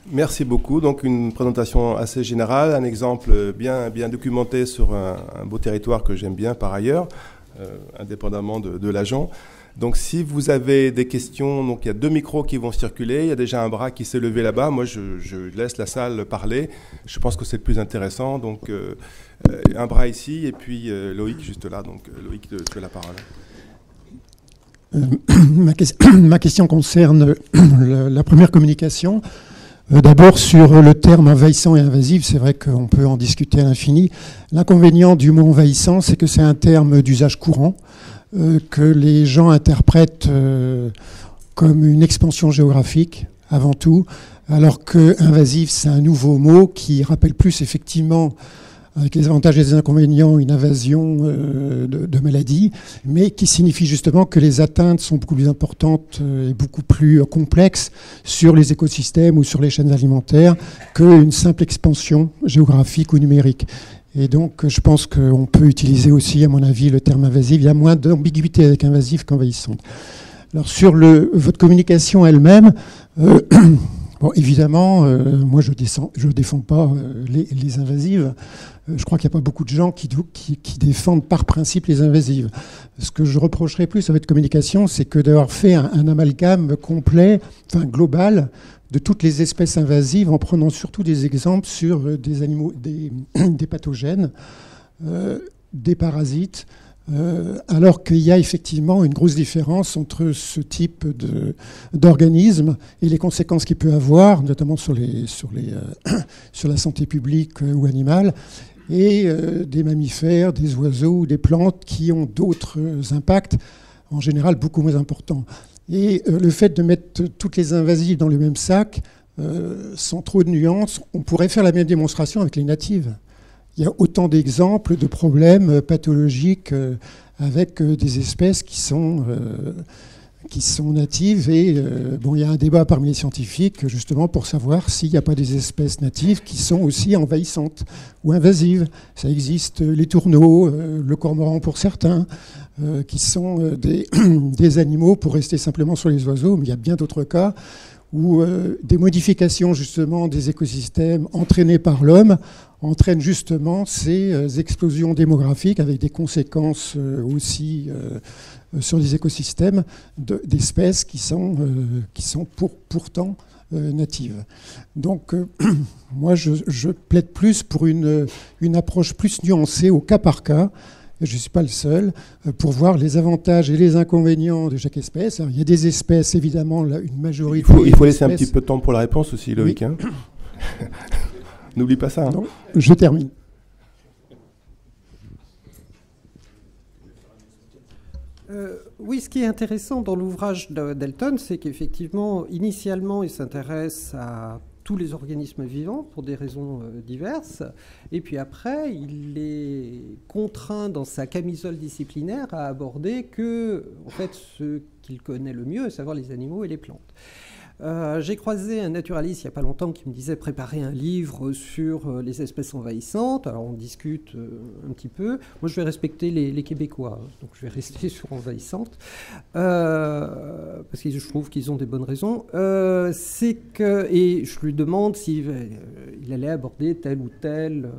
Merci beaucoup. Donc une présentation assez générale, un exemple bien documenté sur un beau territoire que j'aime bien par ailleurs, indépendamment de l'agent. Donc si vous avez des questions, donc il y a 2 micros qui vont circuler, il y a déjà un bras qui s'est levé là-bas. Moi, je laisse la salle parler. Je pense que c'est le plus intéressant. Donc un bras ici et puis Loïc juste là. Donc Loïc, tu as la parole. Ma question concerne la première communication. D'abord, sur le terme envahissant et invasif, c'est vrai qu'on peut en discuter à l'infini. L'inconvénient du mot envahissant, c'est que c'est un terme d'usage courant, que les gens interprètent comme une expansion géographique, avant tout, alors que invasif, c'est un nouveau mot qui rappelle plus effectivement, avec les avantages et les inconvénients, une invasion de maladies, mais qui signifie justement que les atteintes sont beaucoup plus importantes et beaucoup plus complexes sur les écosystèmes ou sur les chaînes alimentaires qu'une simple expansion géographique ou numérique. Et donc, je pense qu'on peut utiliser aussi, à mon avis, le terme invasif. Il y a moins d'ambiguïté avec invasif qu'envahissante. Alors, sur votre communication elle-même, bon, évidemment, moi, je défends pas les invasives. Je crois qu'il n'y a pas beaucoup de gens qui défendent par principe les invasives. Ce que je reprocherais plus à votre communication, c'est que d'avoir fait un amalgame complet, enfin global, de toutes les espèces invasives, en prenant surtout des exemples sur des animaux, des pathogènes, des parasites, alors qu'il y a effectivement une grosse différence entre ce type d'organisme et les conséquences qu'il peut avoir, notamment sur la santé publique ou animale, et des mammifères, des oiseaux ou des plantes qui ont d'autres impacts, en général beaucoup moins importants. Et le fait de mettre toutes les invasives dans le même sac, sans trop de nuances, on pourrait faire la même démonstration avec les natives. Il y a autant d'exemples de problèmes pathologiques avec des espèces qui sont natives. Et bon, il y a un débat parmi les scientifiques, justement, pour savoir s'il n'y a pas des espèces natives qui sont aussi envahissantes ou invasives. Ça existe, les tourneaux, le cormoran pour certains, qui sont des animaux pour rester simplement sur les oiseaux, mais il y a bien d'autres cas où des modifications justement des écosystèmes entraînées par l'homme entraînent justement ces explosions démographiques avec des conséquences aussi sur les écosystèmes d'espèces qui sont pourtant natives. Donc moi je plaide plus pour une approche plus nuancée au cas par cas. Je ne suis pas le seul, pour voir les avantages et les inconvénients de chaque espèce. Alors, il y a des espèces, évidemment, là, une majorité... Il faut laisser un petit peu de temps pour la réponse aussi, Loïc. Oui. Hein. N'oublie pas ça. Hein. Non, je termine. Oui, ce qui est intéressant dans l'ouvrage d'Elton, c'est qu'effectivement, initialement, il s'intéresse à tous les organismes vivants pour des raisons diverses. Et puis après, il est contraint dans sa camisole disciplinaire à aborder que, en fait, ce qu'il connaît le mieux, à savoir les animaux et les plantes. J'ai croisé un naturaliste il n'y a pas longtemps qui me disait préparer un livre sur les espèces envahissantes. Alors on discute un petit peu. Moi je vais respecter les Québécois, donc je vais rester sur envahissantes, parce que je trouve qu'ils ont des bonnes raisons. Et je lui demande s'il allait aborder tel ou tel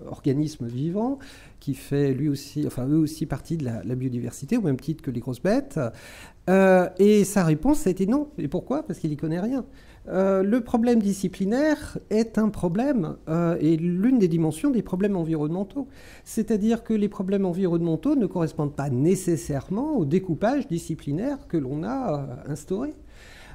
organisme vivant qui fait lui aussi, enfin eux aussi partie de la biodiversité, au même titre que les grosses bêtes. Et sa réponse a été non. Et pourquoi ? Parce qu'il n'y connaît rien. Le problème disciplinaire est un problème et l'une des dimensions des problèmes environnementaux. C'est-à-dire que les problèmes environnementaux ne correspondent pas nécessairement au découpage disciplinaire que l'on a instauré.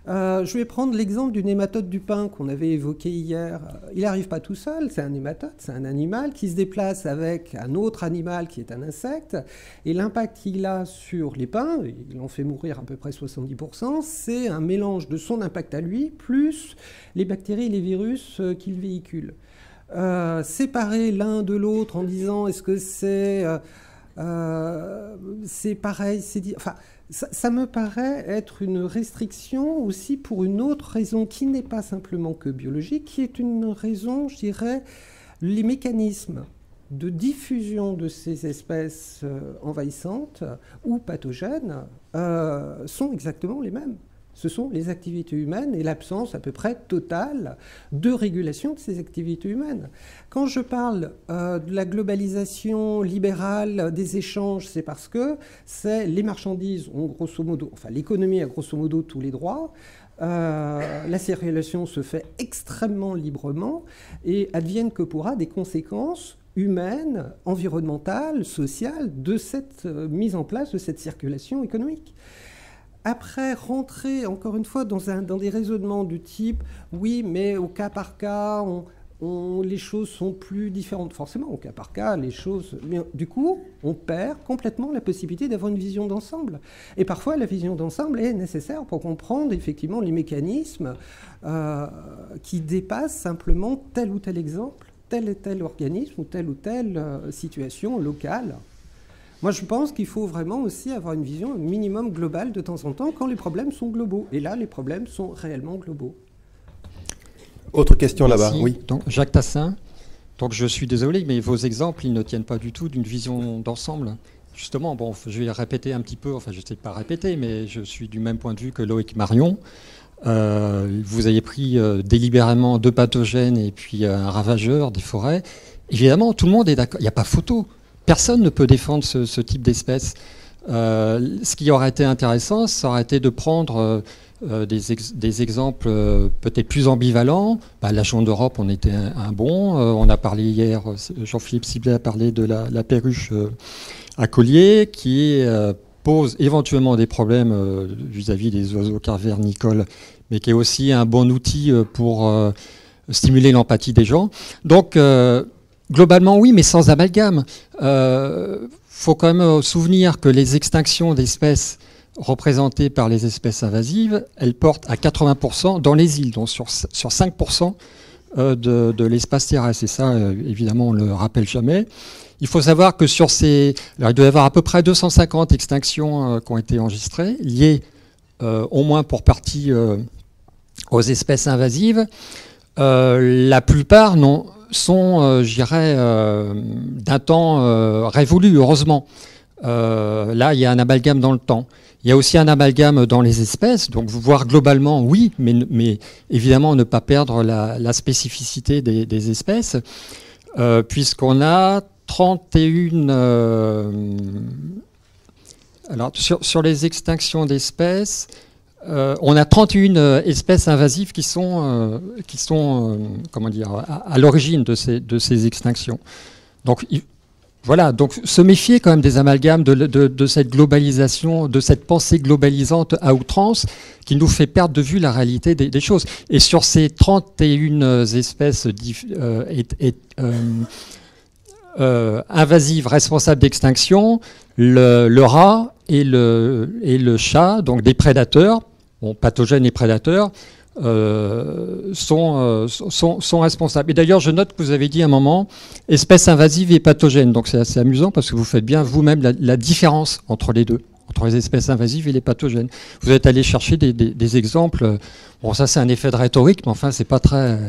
Je vais prendre l'exemple du nématode du pin qu'on avait évoqué hier. Il n'arrive pas tout seul, c'est un nématode, c'est un animal qui se déplace avec un autre animal qui est un insecte, et l'impact qu'il a sur les pins, il en fait mourir à peu près 70%, c'est un mélange de son impact à lui, plus les bactéries et les virus qu'il véhicule. Séparer l'un de l'autre en disant est-ce que c'est pareil, enfin, ça me paraît être une restriction aussi pour une autre raison qui n'est pas simplement que biologique, qui est une raison, je dirais, les mécanismes de diffusion de ces espèces envahissantes ou pathogènes sont exactement les mêmes. Ce sont les activités humaines et l'absence à peu près totale de régulation de ces activités humaines. Quand je parle de la globalisation libérale des échanges, c'est parce que c'est les marchandises ont grosso modo, enfin l'économie a grosso modo tous les droits, la circulation se fait extrêmement librement et advienne que pourra des conséquences humaines, environnementales, sociales de cette mise en place de cette circulation économique. Après, rentrer, encore une fois, dans des raisonnements du type « oui, mais au cas par cas, les choses sont plus différentes ». Forcément, au cas par cas, les choses... Mais du coup, on perd complètement la possibilité d'avoir une vision d'ensemble. Et parfois, la vision d'ensemble est nécessaire pour comprendre, effectivement, les mécanismes qui dépassent simplement tel ou tel exemple, tel et tel organisme ou telle situation locale. Moi, je pense qu'il faut vraiment aussi avoir une vision minimum globale de temps en temps quand les problèmes sont globaux. Et là, les problèmes sont réellement globaux. Autre question là-bas, oui. Donc, Jacques Tassin. Donc, je suis désolé, mais vos exemples, ils ne tiennent pas du tout d'une vision d'ensemble. Justement, bon, je vais répéter un petit peu, enfin, je ne sais pas répéter, mais je suis du même point de vue que Loïc Marion. Vous avez pris délibérément 2 pathogènes et puis un ravageur des forêts. Évidemment, tout le monde est d'accord. Il n'y a pas photo. Personne ne peut défendre ce type d'espèce. Ce qui aurait été intéressant, ça aurait été de prendre des exemples peut-être plus ambivalents. La Jaune d'Europe, on était un bon. On a parlé hier, Jean-Philippe Siblet a parlé de la perruche à collier, qui pose éventuellement des problèmes vis-à-vis des oiseaux cavernicoles, mais qui est aussi un bon outil pour stimuler l'empathie des gens. Donc, globalement, oui, mais sans amalgame. Faut quand même souvenir que les extinctions d'espèces représentées par les espèces invasives, elles portent à 80% dans les îles, donc sur 5% de l'espace terrestre. Et ça, évidemment, on ne le rappelle jamais. Il faut savoir que sur ces... Alors, il doit y avoir à peu près 250 extinctions qui ont été enregistrées, liées au moins pour partie aux espèces invasives. La plupart sont, je dirais, d'un temps révolu, heureusement. Là, il y a un amalgame dans le temps. Il y a aussi un amalgame dans les espèces, donc voir globalement, oui, mais évidemment ne pas perdre la spécificité des espèces, puisqu'on a 31... alors, sur les extinctions d'espèces, on a 31 espèces invasives qui sont comment dire, à l'origine de ces extinctions. Donc, voilà, donc se méfier quand même des amalgames de cette globalisation, de cette pensée globalisante à outrance qui nous fait perdre de vue la réalité des choses. Et sur ces 31 espèces invasives responsables d'extinction, le rat et le chat, donc des prédateurs, pathogènes et prédateurs, sont responsables. Et d'ailleurs, je note que vous avez dit à un moment espèces invasives et pathogènes. Donc c'est assez amusant parce que vous faites bien vous-même la différence entre les deux, entre les espèces invasives et les pathogènes. Vous êtes allé chercher des exemples. Bon, ça c'est un effet de rhétorique, mais enfin c'est pas très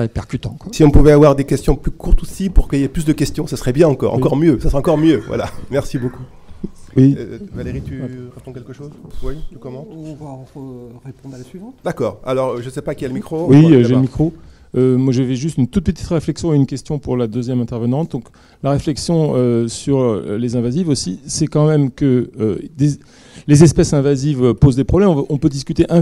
percutant, quoi. Si on pouvait avoir des questions plus courtes aussi pour qu'il y ait plus de questions, ça serait bien encore mieux. Ça serait encore mieux. Voilà. Merci beaucoup. Oui. Valérie, tu réponds quelque chose? Oui, tu commentes? On va répondre à la suivante. D'accord. Alors, je ne sais pas qui a le micro. Oui, j'ai le micro. Moi, j'avais juste une toute petite réflexion et une question pour la deuxième intervenante. Donc, la réflexion sur les invasives aussi, c'est quand même que les espèces invasives posent des problèmes. On peut discuter à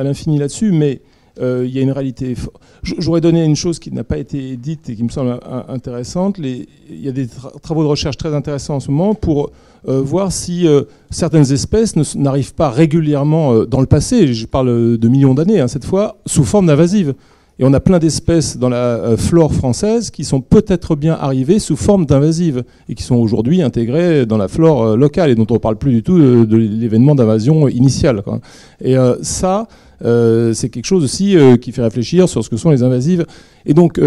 l'infini là-dessus, mais il y a une réalité. J'aurais donné une chose qui n'a pas été dite et qui me semble intéressante. Il y a des travaux de recherche très intéressants en ce moment pour voir si certaines espèces n'arrivent pas régulièrement dans le passé, je parle de millions d'années cette fois, sous forme d'invasives. Et on a plein d'espèces dans la flore française qui sont peut-être bien arrivées sous forme d'invasives et qui sont aujourd'hui intégrées dans la flore locale et dont on ne parle plus du tout de l'événement d'invasion initial, quoi. Et ça, c'est quelque chose aussi qui fait réfléchir sur ce que sont les invasives et donc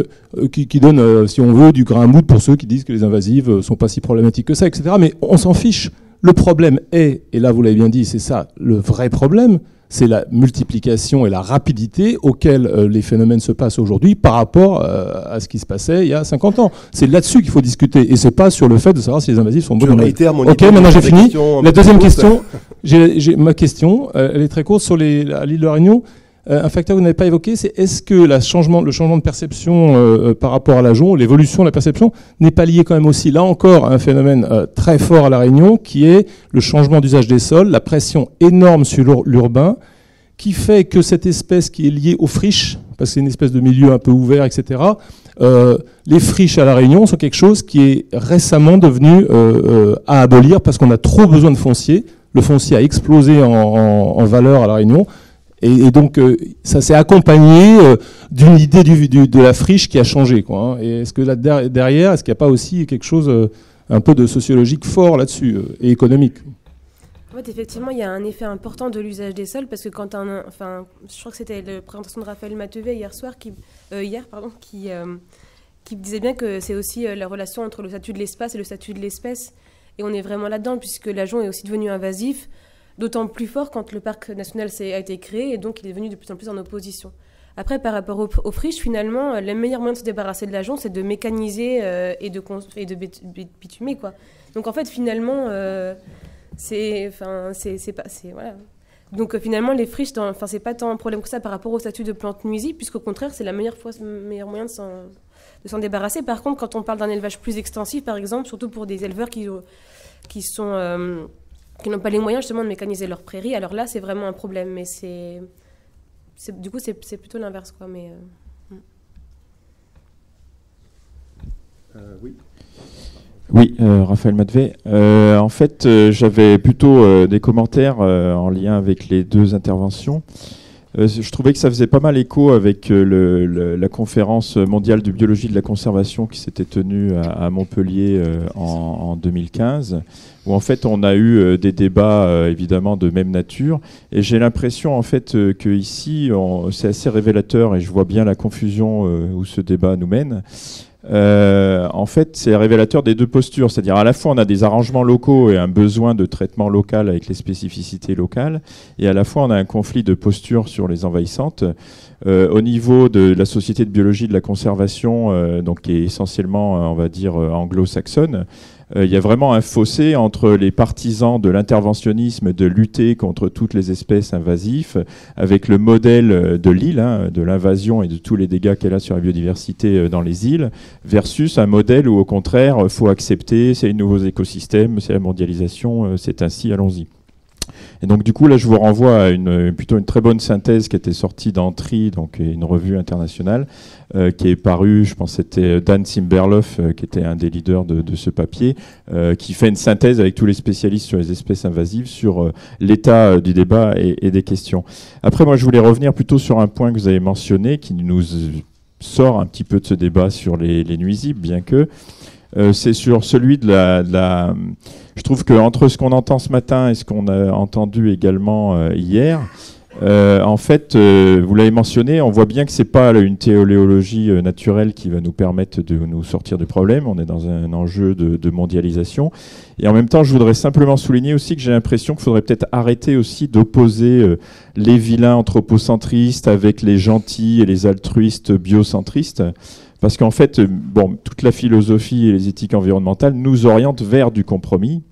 qui donne, si on veut, du grain à moudre pour ceux qui disent que les invasives ne sont pas si problématiques que ça, etc. Mais on s'en fiche. Le problème est, et là vous l'avez bien dit, c'est ça le vrai problème, c'est la multiplication et la rapidité auxquelles les phénomènes se passent aujourd'hui par rapport à ce qui se passait il y a 50 ans. C'est là-dessus qu'il faut discuter et c'est pas sur le fait de savoir si les invasifs sont bons ou non. Ok, maintenant j'ai fini. La deuxième question, Ma question, elle est très courte sur à l'île de la Réunion. Un facteur que vous n'avez pas évoqué, c'est est-ce que le changement de perception par rapport à l'ajon, l'évolution de la perception, n'est pas lié quand même aussi, là encore, à un phénomène très fort à La Réunion, qui est le changement d'usage des sols, la pression énorme sur l'urbain, qui fait que cette espèce qui est liée aux friches, parce que c'est une espèce de milieu un peu ouvert, etc., les friches à La Réunion sont quelque chose qui est récemment devenu à abolir parce qu'on a trop besoin de foncier. Le foncier a explosé en valeur à La Réunion. Et donc, ça s'est accompagné d'une idée de la friche qui a changé, quoi, hein. Et est-ce que là, derrière, est-ce qu'il n'y a pas aussi quelque chose un peu de sociologique fort là-dessus, et économique? En fait, effectivement, il y a un effet important de l'usage des sols, parce que quand je crois que c'était la présentation de Raphaël Mathevet hier, qui disait bien que c'est aussi la relation entre le statut de l'espace et le statut de l'espèce. Et on est vraiment là-dedans, puisque l'ajon est aussi devenu invasif, d'autant plus fort quand le parc national a été créé, et donc il est devenu de plus en plus en opposition. Après, par rapport aux friches, finalement, le meilleur moyen de se débarrasser de l'ajon, c'est de mécaniser et de bitumer, quoi. Donc en fait, finalement, voilà. Donc finalement, les friches, c'est pas tant un problème que ça par rapport au statut de plante nuisible, puisqu'au contraire, c'est le meilleur moyen de s'en débarrasser. Par contre, quand on parle d'un élevage plus extensif, par exemple, surtout pour des éleveurs qui n'ont pas les moyens justement de mécaniser leurs prairies, alors là, c'est vraiment un problème. Mais du coup, c'est plutôt l'inverse, quoi. Mais oui. Oui, Raphaël Mathevet. En fait, j'avais plutôt des commentaires en lien avec les deux interventions. Je trouvais que ça faisait pas mal écho avec la conférence mondiale de biologie de la conservation qui s'était tenue à Montpellier en 2015, où en fait on a eu des débats évidemment de même nature. Et j'ai l'impression en fait que ici c'est assez révélateur, et je vois bien la confusion où ce débat nous mène. En fait, c'est révélateur des deux postures, c'est-à-dire à la fois on a des arrangements locaux et un besoin de traitement local avec les spécificités locales, et à la fois on a un conflit de postures sur les envahissantes. Au niveau de la Société de biologie de la conservation, donc qui est essentiellement, on va dire, anglo-saxonne, il y a vraiment un fossé entre les partisans de l'interventionnisme, de lutter contre toutes les espèces invasives, avec le modèle de l'île, de l'invasion et de tous les dégâts qu'elle a sur la biodiversité dans les îles, versus un modèle où au contraire, il faut accepter, c'est les nouveaux écosystèmes, c'est la mondialisation, c'est ainsi, allons-y. Et donc du coup là je vous renvoie à plutôt une très bonne synthèse qui était sortie dans TRI, donc une revue internationale, qui est parue, je pense que c'était Dan Simberloff qui était un des leaders de ce papier, qui fait une synthèse avec tous les spécialistes sur les espèces invasives, sur l'état du débat et des questions. Après moi je voulais revenir plutôt sur un point que vous avez mentionné, qui nous sort un petit peu de ce débat sur les nuisibles, bien que c'est sur celui de la... Je trouve qu'entre ce qu'on entend ce matin et ce qu'on a entendu également hier, en fait, vous l'avez mentionné, on voit bien que c'est pas une téléologie naturelle qui va nous permettre de nous sortir du problème. On est dans un enjeu de mondialisation. Et en même temps, je voudrais simplement souligner aussi que j'ai l'impression qu'il faudrait peut-être arrêter aussi d'opposer les vilains anthropocentristes avec les gentils et les altruistes biocentristes. Parce qu'en fait, toute la philosophie et les éthiques environnementales nous orientent vers du compromis,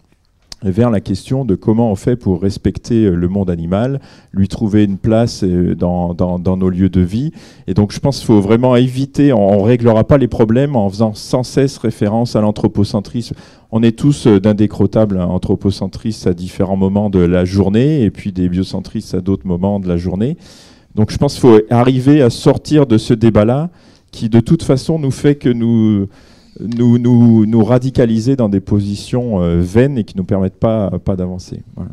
vers la question de comment on fait pour respecter le monde animal, lui trouver une place dans nos lieux de vie. Et donc je pense qu'il faut vraiment éviter, on ne réglera pas les problèmes en faisant sans cesse référence à l'anthropocentrisme. On est tous d'indécrottables anthropocentristes à différents moments de la journée, et puis des biocentristes à d'autres moments de la journée. Donc je pense qu'il faut arriver à sortir de ce débat-là, qui de toute façon nous fait que nous radicaliser dans des positions vaines et qui ne nous permettent pas d'avancer. Voilà.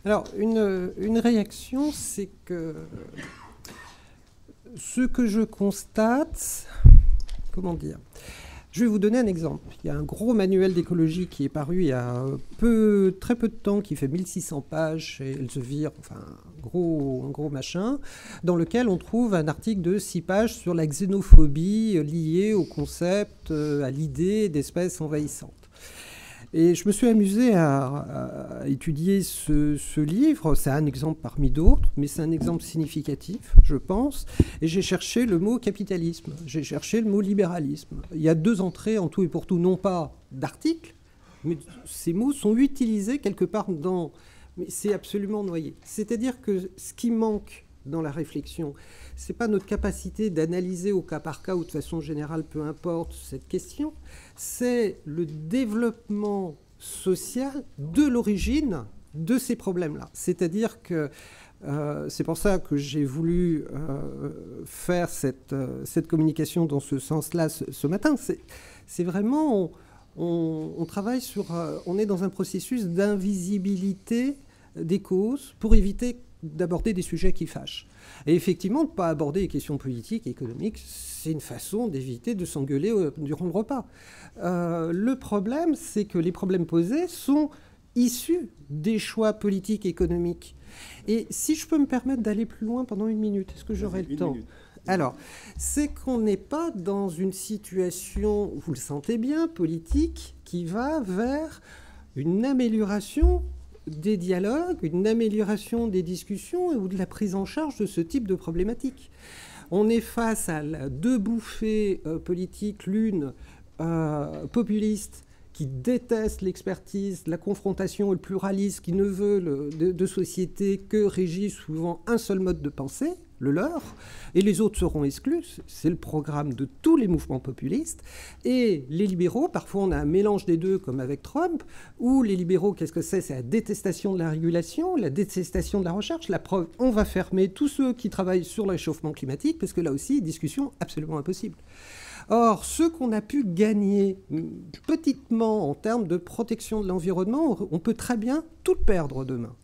Alors, une réaction, c'est que ce que je constate, comment dire, je vais vous donner un exemple. Il y a un gros manuel d'écologie qui est paru il y a très peu de temps, qui fait 1600 pages chez Elsevier, enfin un gros machin, dans lequel on trouve un article de 6 pages sur la xénophobie liée au concept, à l'idée d'espèces envahissantes. Et je me suis amusé à étudier ce livre. C'est un exemple parmi d'autres, mais c'est un exemple significatif, je pense. Et j'ai cherché le mot capitalisme, j'ai cherché le mot libéralisme. Il y a 2 entrées en tout et pour tout, non pas d'articles, mais ces mots sont utilisés quelque part dans mais c'est absolument noyé. C'est-à-dire que ce qui manque dans la réflexion, ce n'est pas notre capacité d'analyser au cas par cas ou de façon générale, peu importe cette question, c'est le développement social de l'origine de ces problèmes-là. C'est-à-dire que c'est pour ça que j'ai voulu faire cette communication dans ce sens-là ce matin. C'est vraiment, on travaille sur, on est dans un processus d'invisibilité des causes pour éviter d'aborder des sujets qui fâchent. Et effectivement, ne pas aborder les questions politiques et économiques, c'est une façon d'éviter de s'engueuler durant le repas. Le problème, c'est que les problèmes posés sont issus des choix politiques et économiques. Et si je peux me permettre d'aller plus loin pendant 1 minute, est-ce que j'aurai le temps ? Alors, c'est qu'on n'est pas dans une situation, vous le sentez bien, politique, qui va vers une amélioration des dialogues, une amélioration des discussions ou de la prise en charge de ce type de problématiques. On est face à 2 bouffées politiques, l'une populiste, qui déteste l'expertise, la confrontation et le pluralisme, qui ne veut de société que régit souvent un seul mode de pensée, le leur, et les autres seront exclus. C'est le programme de tous les mouvements populistes. Et les libéraux, parfois on a un mélange des deux, comme avec Trump, où les libéraux, qu'est-ce que c'est ? C'est la détestation de la régulation, la détestation de la recherche. La preuve, on va fermer tous ceux qui travaillent sur le réchauffement climatique, parce que là aussi, discussion absolument impossible. Or, ce qu'on a pu gagner petitement en termes de protection de l'environnement, on peut très bien tout perdre demain.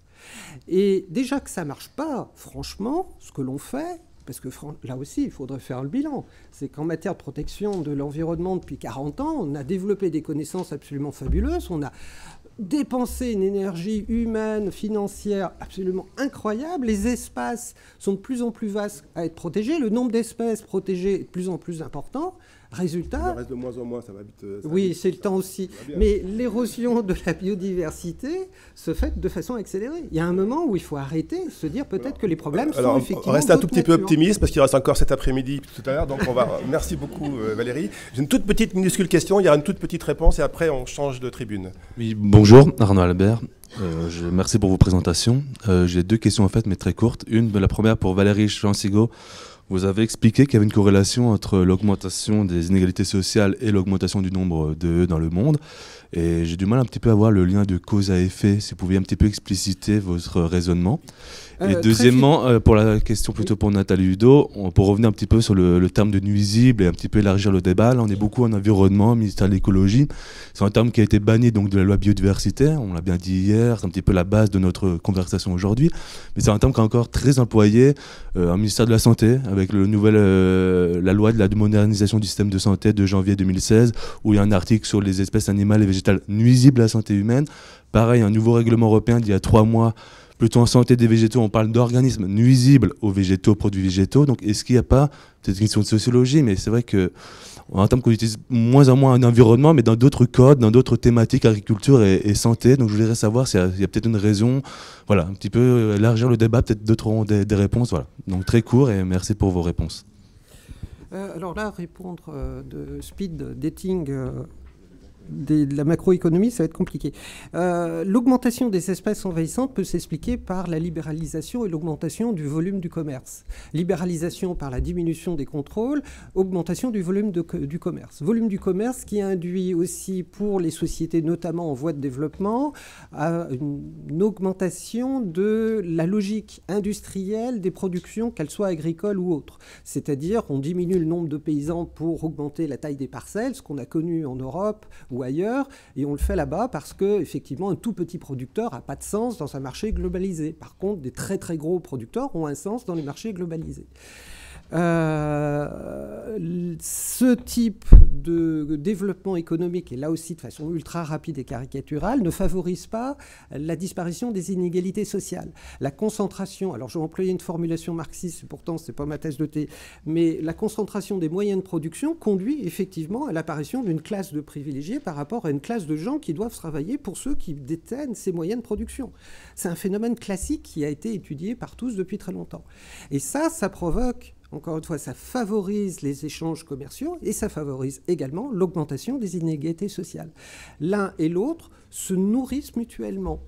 Et déjà que ça ne marche pas, franchement, ce que l'on fait, parce que là aussi, il faudrait faire le bilan, c'est qu'en matière de protection de l'environnement, depuis 40 ans, on a développé des connaissances absolument fabuleuses, on a dépensé une énergie humaine, financière absolument incroyable, les espaces sont de plus en plus vastes à être protégés, le nombre d'espèces protégées est de plus en plus important. Résultat, il reste de moins en moins, ça va vite. Oui, c'est le temps aussi. Mais l'érosion de la biodiversité se fait de façon accélérée. Il y a un moment où il faut arrêter, se dire peut-être que les problèmes sont effectivement. On reste un tout petit peu optimiste parce qu'il reste encore cet après-midi tout à l'heure. Donc on va. Merci beaucoup Valérie. J'ai une toute petite minuscule question. Il y aura une toute petite réponse et après on change de tribune. Oui, bonjour Arnaud Albert. Merci pour vos présentations. J'ai 2 questions en fait, mais très courtes. La première pour Valérie Chancigo. Vous avez expliqué qu'il y avait une corrélation entre l'augmentation des inégalités sociales et l'augmentation du nombre d'EE dans le monde. Et j'ai du mal un petit peu à voir le lien de cause à effet. Si vous pouviez un petit peu expliciter votre raisonnement. Et deuxièmement, pour la question plutôt pour Nathalie Hudeau, pour revenir un petit peu sur le terme de nuisible et un petit peu élargir le débat, là on est beaucoup en environnement, ministère de l'écologie. C'est un terme qui a été banni donc de la loi biodiversité, on l'a bien dit hier, c'est un petit peu la base de notre conversation aujourd'hui. Mais c'est un terme qui est encore très employé au ministère de la Santé, avec la loi de la modernisation du système de santé de janvier 2016, où il y a un article sur les espèces animales et végétales nuisibles à la santé humaine. Pareil, un nouveau règlement européen d'il y a 3 mois, plutôt en santé des végétaux, on parle d'organismes nuisibles aux végétaux, produits végétaux. Donc, est-ce qu'il n'y a pas, c'est une question de sociologie, mais c'est vrai qu'on entend qu'on utilise moins en moins un environnement, mais dans d'autres codes, dans d'autres thématiques, agriculture et santé. Donc, je voudrais savoir s'il y a peut-être une raison, voilà, un petit peu élargir le débat, peut-être d'autres auront des réponses. Voilà. Donc, très court et merci pour vos réponses. Alors là, répondre de speed dating de la macroéconomie, ça va être compliqué. L'augmentation des espèces envahissantes peut s'expliquer par la libéralisation et l'augmentation du volume du commerce. Libéralisation par la diminution des contrôles, augmentation du volume du commerce. Volume du commerce qui induit aussi pour les sociétés, notamment en voie de développement, une augmentation de la logique industrielle des productions, qu'elles soient agricoles ou autres. C'est-à-dire on diminue le nombre de paysans pour augmenter la taille des parcelles, ce qu'on a connu en Europe ou ailleurs, et on le fait là-bas parce que effectivement un tout petit producteur n'a pas de sens dans un marché globalisé. Par contre, des très très gros producteurs ont un sens dans les marchés globalisés. Ce type de développement économique, et là aussi de façon ultra rapide et caricaturale, ne favorise pas la disparition des inégalités sociales. La concentration, alors je vais employer une formulation marxiste, pourtant ce n'est pas ma thèse de thé, mais la concentration des moyens de production conduit effectivement à l'apparition d'une classe de privilégiés par rapport à une classe de gens qui doivent travailler pour ceux qui détiennent ces moyens de production. C'est un phénomène classique qui a été étudié par tous depuis très longtemps. Et ça provoque, encore une fois, ça favorise les échanges commerciaux et ça favorise également l'augmentation des inégalités sociales. L'un et l'autre se nourrissent mutuellement.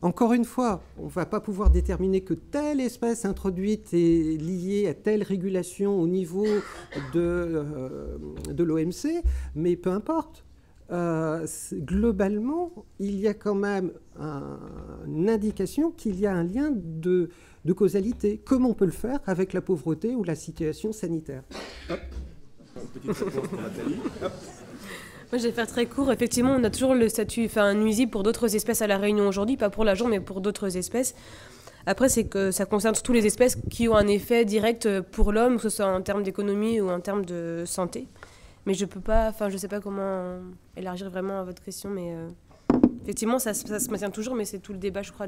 Encore une fois, on ne va pas pouvoir déterminer que telle espèce introduite est liée à telle régulation au niveau de l'OMC, mais peu importe. Globalement, il y a quand même une indication qu'il y a un lien de causalité. Comme on peut le faire avec la pauvreté ou la situation sanitaire. Moi, je vais faire très court. Effectivement, on a toujours le statut nuisible pour d'autres espèces à La Réunion aujourd'hui, pas pour l'ajon, mais pour d'autres espèces. Après, c'est que ça concerne toutes les espèces qui ont un effet direct pour l'homme, que ce soit en termes d'économie ou en termes de santé. Mais je sais pas comment élargir vraiment à votre question, mais effectivement, ça se maintient toujours, mais c'est tout le débat, je crois,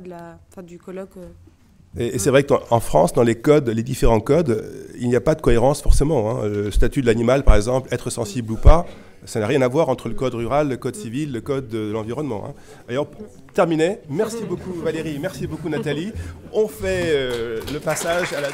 du colloque. Et c'est vrai qu'en France, dans les codes, les différents codes, il n'y a pas de cohérence forcément. Hein. Le statut de l'animal, par exemple, être sensible ou pas, ça n'a rien à voir entre le code rural, le code civil, le code de l'environnement. Hein. D'ailleurs, terminé. Merci beaucoup Valérie, merci beaucoup Nathalie. On fait le passage à la...